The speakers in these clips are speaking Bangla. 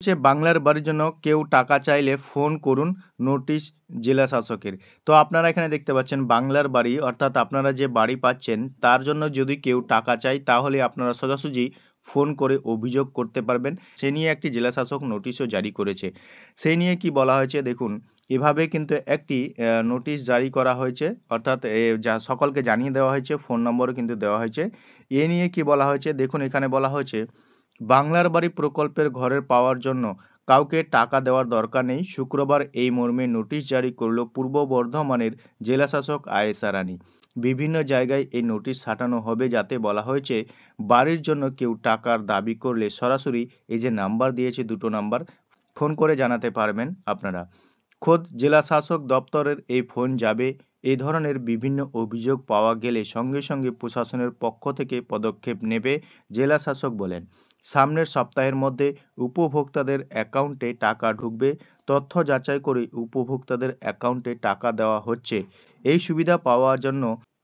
বলছে বাংলার বাড়ির জন্য কেউ টাকা চাইলে ফোন করুন, নোটিশ জেলা শাসকের। তো আপনারা এখানে দেখতে পাচ্ছেন বাংলার বাড়ি অর্থাৎ আপনারা যে বাড়ি পাচ্ছেন তার জন্য যদি কেউ টাকা চায় তাহলে আপনারা সোজাসুজি ফোন করে অভিযোগ করতে পারবেন। সে নিয়ে একটি জেলা শাসক নোটিশও জারি করেছে। সেই নিয়ে কি বলা হয়েছে দেখুন, এভাবে কিন্তু একটি নোটিশ জারি করা হয়েছে অর্থাৎ যা সকলকে জানিয়ে দেওয়া হয়েছে, ফোন নম্বরও কিন্তু দেওয়া হয়েছে। এ নিয়ে কি বলা হয়েছে দেখুন, এখানে বলা হয়েছে বাংলার বাড়ি প্রকল্পের ঘরের পাওয়ার জন্য কাউকে টাকা দেওয়ার দরকার নেই। শুক্রবার এই মর্মে নোটিশ জারি করল পূর্ব বর্ধমানের জেলাশাসক আয়েশা রানী। বিভিন্ন জায়গায় এই নোটিশ ছাটানো হবে, যাতে বলা হয়েছে বাড়ির জন্য কেউ টাকার দাবি করলে সরাসরি এই যে নাম্বার দিয়েছে, দুটো নাম্বার, ফোন করে জানাতে পারবেন আপনারা। খোদ জেলাশাসক দপ্তরের এই ফোন যাবে। এই ধরনের বিভিন্ন অভিযোগ পাওয়া গেলে সঙ্গে সঙ্গে প্রশাসনের পক্ষ থেকে পদক্ষেপ নেবে জেলাশাসক বলেন। সামনের সপ্তাহের মধ্যে উপভোক্তাদের অ্যাকাউন্টে টাকা ঢুকবে। তথ্য যাচাই করে উপভোক্তাদের অ্যাকাউন্টে টাকা দেওয়া হচ্ছে। এই সুবিধা পাওয়ার জন্য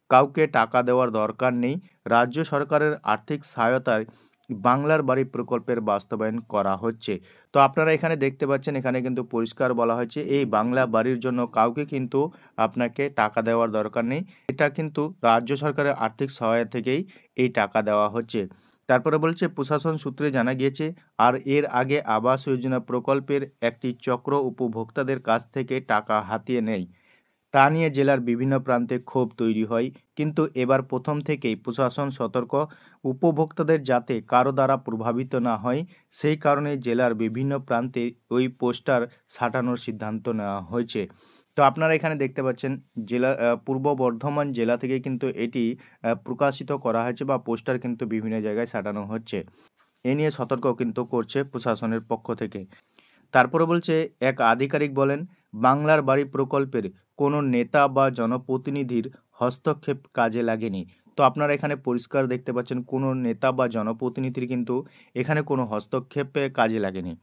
কাউকে টাকা দেওয়ার দরকার নেই। রাজ্য সরকারের আর্থিক সহায়তায় বাংলার বাড়ি প্রকল্পের বাস্তবায়ন করা হচ্ছে। তো আপনারা এখানে দেখতে পাচ্ছেন, এখানে কিন্তু পরিষ্কার বলা হয়েছে এই বাংলা বাড়ির জন্য কাউকে কিন্তু আপনাকে টাকা দেওয়ার দরকার নেই। এটা কিন্তু রাজ্য সরকারের আর্থিক সহায়তা থেকেই এই টাকা দেওয়া হচ্ছে। তারপরে বলছে প্রশাসন সূত্রে জানা গিয়েছে আর এর আগে আবাস যোজনা প্রকল্পের একটি চক্র উপভোক্তাদের কাছ থেকে টাকা হাতিয়ে নেয়। তা নিয়ে জেলার বিভিন্ন প্রান্তে ক্ষোভ তৈরি হয়, কিন্তু এবার প্রথম থেকেই প্রশাসন সতর্ক, উপভোক্তাদের যাতে কারো দ্বারা প্রভাবিত না হয় সেই কারণে জেলার বিভিন্ন প্রান্তে ওই পোস্টার ছাটানোর সিদ্ধান্ত নেওয়া হয়েছে। তো আপনারা এখানে দেখতে পাচ্ছেন জেলা পূর্ব বর্ধমান জেলা থেকে কিন্তু এটি প্রকাশিত করা হয়েছে বা পোস্টার কিন্তু বিভিন্ন জায়গায় ছাটানো হচ্ছে। এ নিয়ে সতর্ক কিন্তু করছে প্রশাসনের পক্ষ থেকে। তারপরে বলছে এক আধিকারিক বলেন বাংলার বাড়ি প্রকল্পের কোনো নেতা বা জনপ্রতিনিধির হস্তক্ষেপ কাজে লাগেনি। তো আপনারা এখানে পরিষ্কার দেখতে পাচ্ছেন কোনো নেতা বা জনপ্রতিনিধির কিন্তু এখানে কোনো হস্তক্ষেপে কাজে লাগেনি।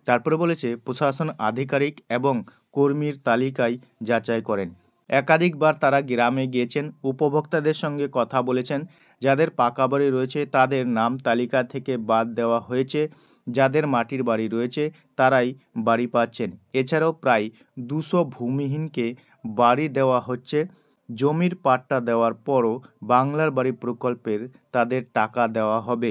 তারপরে বলেছে প্রশাসন আধিকারিক এবং কর্মীর তালিকায় যাচাই করেন। একাধিকবার তারা গ্রামে গিয়েছেন, উপভোক্তাদের সঙ্গে কথা বলেছেন। যাদের পাকা বাড়ি রয়েছে তাদের নাম তালিকা থেকে বাদ দেওয়া হয়েছে। যাদের মাটির বাড়ি রয়েছে তারাই বাড়ি পাচ্ছেন। এছাড়াও প্রায় 200 ভূমিহীনকে বাড়ি দেওয়া হচ্ছে। জমির পাট্টা দেওয়ার পরও বাংলার বাড়ি প্রকল্পের তাদের টাকা দেওয়া হবে।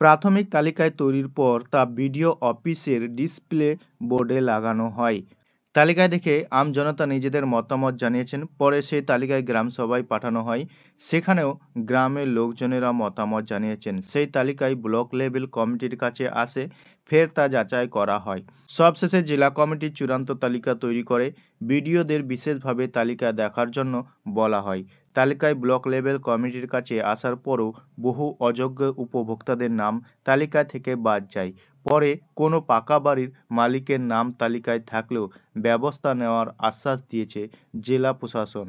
প্রাথমিক তালিকায় তৈরির পর তা বিডিও অফিসের ডিসপ্লে বোর্ডে লাগানো হয়। তালিকায় দেখে আমজনতা নিজেদের মতামত জানিয়েছেন। পরে সেই তালিকায় গ্রাম সভায় পাঠানো হয়। সেখানেও গ্রামের লোকজনেরা মতামত জানিয়েছেন। সেই তালিকায় ব্লক লেভেল কমিটির কাছে আসে, ফের তা যাচাই করা হয়। সবশেষে জেলা কমিটি চূড়ান্ত তালিকা তৈরি করে। বিডিওদের বিশেষভাবে তালিকা দেখার জন্য বলা হয়। তালিকায় ব্লক লেভেল কমিটির কাছে আসার পরও বহু অযোগ্য উপভোক্তাদের নাম তালিকা থেকে বাদ যায়। পরে কোনো পাকা বাড়ির মালিকের নাম তালিকায় থাকলেও ব্যবস্থা নেওয়ার আশ্বাস দিয়েছে জেলা প্রশাসন।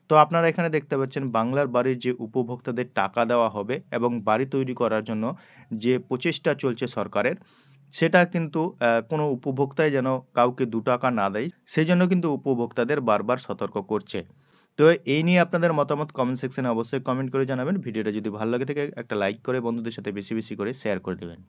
তো আপনারা এখানে দেখতে পাচ্ছেন বাংলার বাড়ির যে উপভোক্তাদের টাকা দেওয়া হবে এবং বাড়ি তৈরি করার জন্য যে প্রচেষ্টা চলছে সরকারের, সেটা কিন্তু কোনো উপভোক্তাই যেন কাউকে ৳2 না দেয়, সেজন্য কিন্তু উপভোক্তাদের বারবার সতর্ক করছে। তো এই নিয়ে আপনাদের মতামত কমেন্ট সেকশনে অবশ্যই কমেন্ট করে জানাবেন। ভিডিওটা যদি ভালো লাগে থাকে একটা লাইক করে বন্ধুদের সাথে বেশি, বেশি করে শেয়ার করে দেবেন।